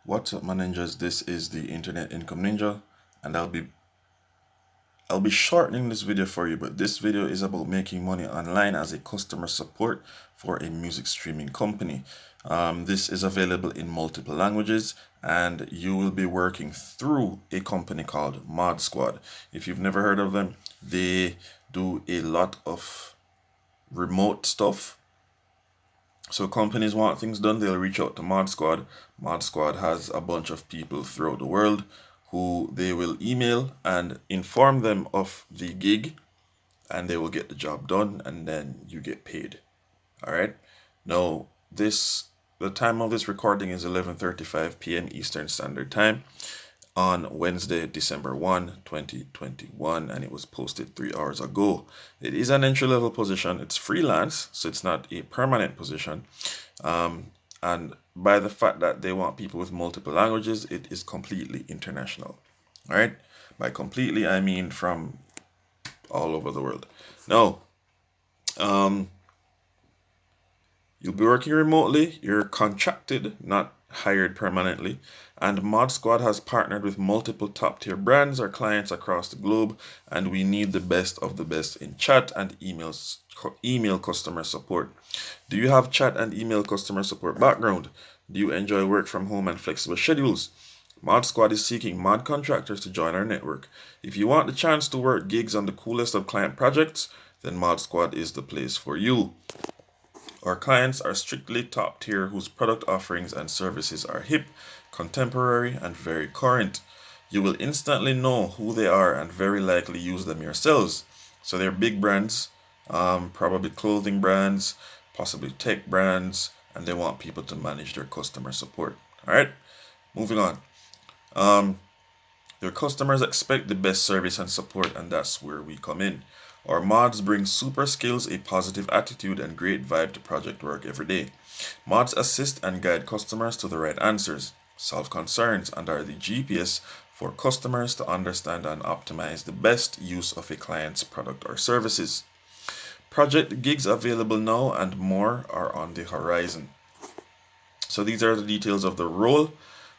What's up, my ninjas? This is the Internet Income Ninja, and I'll be shortening this video for you, but this video is about making money online as a customer support for a music streaming company. This is available in multiple languages, and you will be working through a company called ModSquad. If you've never heard of them, they do a lot of remote stuff. So companies want things done, they'll reach out to ModSquad. ModSquad has a bunch of people throughout the world who they will email and inform them of the gig, and they will get the job done, and then you get paid. All right. Now, the time of this recording is 11:35 p.m. Eastern Standard Time on Wednesday, December 1, 2021, and it was posted 3 hours ago. It is an entry level position. It's freelance, so it's not a permanent position. And by the fact that they want people with multiple languages, it is completely international. All right. By completely, I mean from all over the world. Now, you'll be working remotely. You're contracted, not hired permanently. And ModSquad has partnered with multiple top tier brands or clients across the globe, and we need the best of the best in chat and email customer support. Do you have chat and email customer support background? Do you enjoy work from home and flexible schedules? ModSquad is seeking mod contractors to join our network. If you want the chance to work gigs on the coolest of client projects, then ModSquad is the place for you. Our clients are strictly top tier whose product offerings and services are hip, contemporary, and very current. You will instantly know who they are and very likely use them yourselves. So they're big brands, probably clothing brands, possibly tech brands, and they want people to manage their customer support. All right, moving on. Their customers expect the best service and support, and that's where we come in. Our mods bring super skills, a positive attitude, and great vibe to project work every day. Mods assist and guide customers to the right answers, solve concerns, and are the GPS for customers to understand and optimize the best use of a client's product or services. Project gigs available now and more are on the horizon. So these are the details of the role.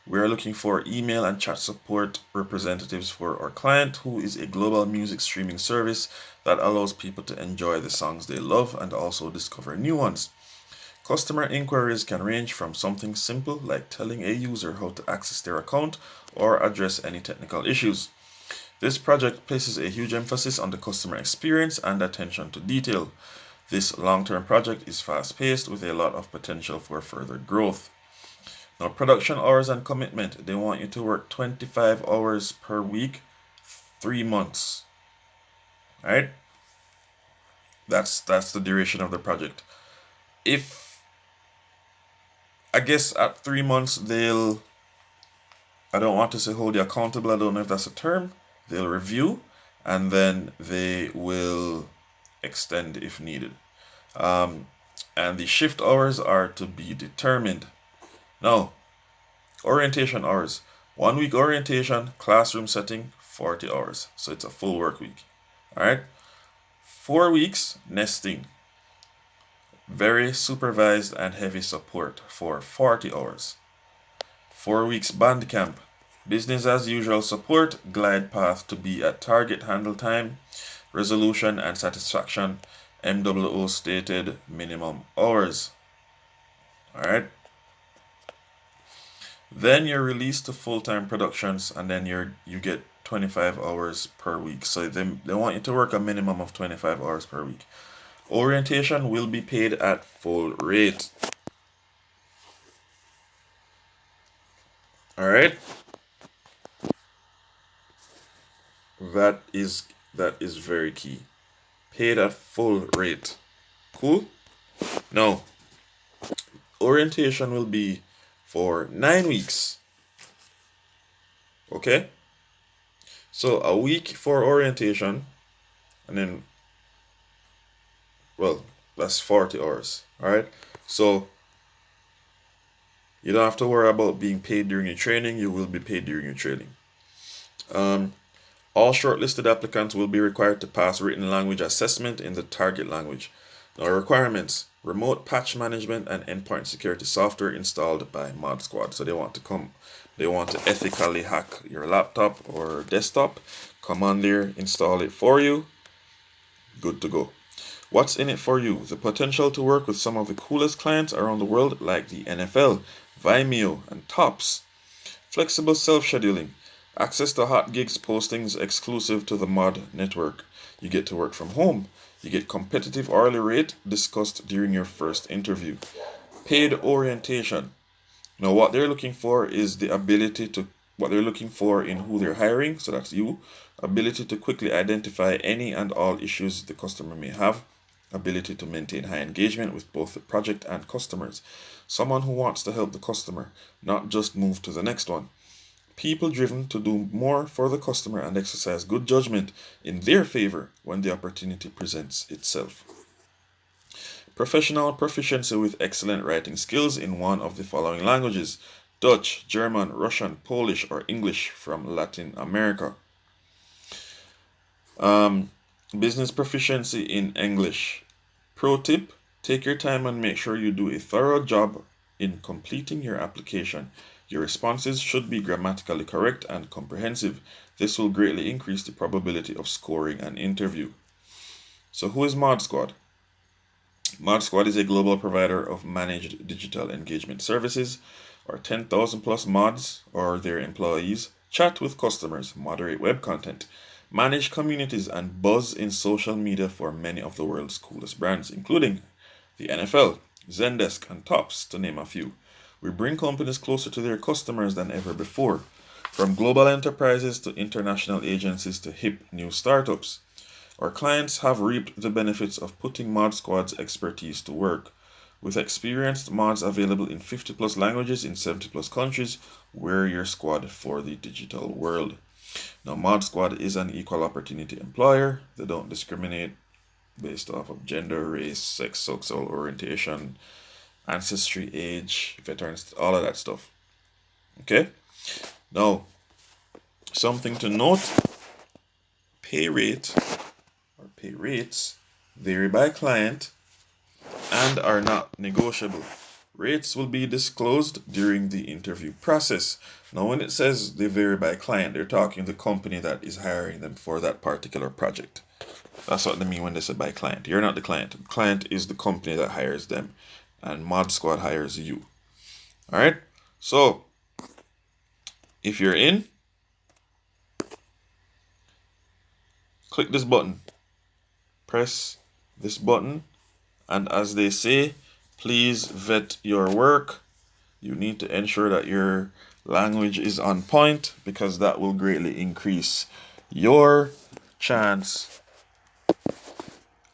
We are looking for email and chat support representatives for our client, who is a global music streaming service that allows people to enjoy the songs they love and also discover new ones. Customer inquiries can range from something simple like telling a user how to access their account or address any technical issues. This project places a huge emphasis on the customer experience and attention to detail. This long-term project is fast-paced with a lot of potential for further growth. Now, production hours and commitment. They want you to work 25 hours per week, 3 months. All right? That's the duration of the project. If I guess at 3 months I don't want to say hold you accountable, I don't know if that's a term. They'll review and then they will extend if needed. And the shift hours are to be determined. Now, orientation hours. 1 week orientation, classroom setting, 40 hours. So it's a full work week. All right. 4 weeks nesting. Very supervised and heavy support for 40 hours. 4 weeks band camp. Business as usual support, glide path to be at target handle time, resolution and satisfaction, MWO stated minimum hours. All right. Then you're released to full-time productions, and then you get 25 hours per week. So they want you to work a minimum of 25 hours per week. Orientation will be paid at full rate. All right. That is very key. Paid at full rate. Cool. Now, orientation will be for 9 weeks. Okay? So a week for orientation, and then, well, that's 40 hours. All right? So you don't have to worry about being paid during your training. You will be paid during your training. All shortlisted applicants will be required to pass written language assessment in the target language. Now, requirements: remote patch management and endpoint security software installed by ModSquad. So they want to ethically hack your laptop or desktop. Come on there, install it for you. Good to go. What's in it for you? The potential to work with some of the coolest clients around the world, like the NFL, Vimeo, and Tops. Flexible self-scheduling. Access to hot gigs postings exclusive to the Mod network. You get to work from home. You get competitive hourly rate discussed during your first interview. Paid orientation. Now, what they're looking for is the ability to, what they're looking for in who they're hiring, so that's you, ability to quickly identify any and all issues the customer may have, ability to maintain high engagement with both the project and customers, someone who wants to help the customer, not just move to the next one, people driven to do more for the customer and exercise good judgment in their favor when the opportunity presents itself. Professional proficiency with excellent writing skills in one of the following languages: Dutch, German, Russian, Polish, or English from Latin America. Business proficiency in English. Pro tip: take your time and make sure you do a thorough job in completing your application. Your responses should be grammatically correct and comprehensive. This will greatly increase the probability of scoring an interview. So, who is ModSquad? ModSquad is a global provider of managed digital engagement services. Our 10,000 plus mods or their employees chat with customers, moderate web content, manage communities, and buzz in social media for many of the world's coolest brands, including the NFL, Zendesk, and Tops, to name a few. We bring companies closer to their customers than ever before, from global enterprises to international agencies to hip new startups. Our clients have reaped the benefits of putting ModSquad's expertise to work. With experienced mods available in 50 plus languages in 70 plus countries, we're your squad for the digital world. Now, ModSquad is an equal opportunity employer. They don't discriminate based off of gender, race, sex, sexual orientation, ancestry, age, veterans, all of that stuff. Okay? Now, something to note: pay rates vary by client and are not negotiable. Rates will be disclosed during the interview process. Now, when it says they vary by client, they're talking the company that is hiring them for that particular project. That's what they mean when they say by client. You're not the client. The client is the company that hires them, and ModSquad hires you. All right. So, if you're in, click this button. Press this button, and as they say, please vet your work. You need to ensure that your language is on point, because that will greatly increase your chance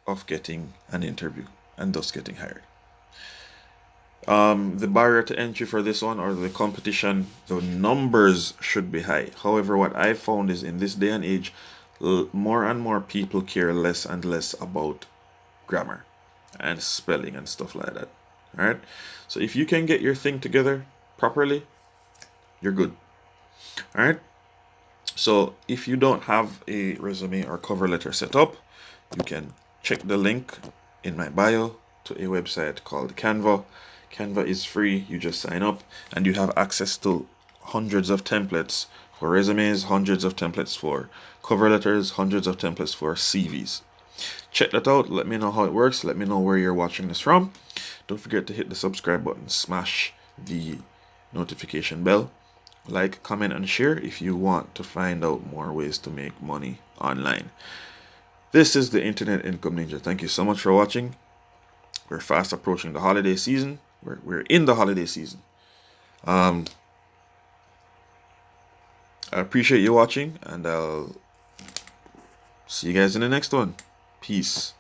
of getting an interview and thus getting hired. The barrier to entry for this one, or the competition, the numbers should be high. However, what I found is in this day and age, more and more people care less and less about grammar and spelling and stuff like that. All right. So if you can get your thing together properly, you're good. All right. So if you don't have a resume or cover letter set up, you can check the link in my bio to a website called Canva. Canva is free. You just sign up and you have access to hundreds of templates for resumes, hundreds of templates for cover letters, hundreds of templates for CVs. Check that out. Let me know how it works. Let me know where you're watching this from. Don't forget to hit the subscribe button, smash the notification bell, like, comment, and share if you want to find out more ways to make money online. This is the Internet Income Ninja. Thank you so much for watching. We're fast approaching the holiday season. We're in the holiday season. I appreciate you watching, and I'll see you guys in the next one. Peace.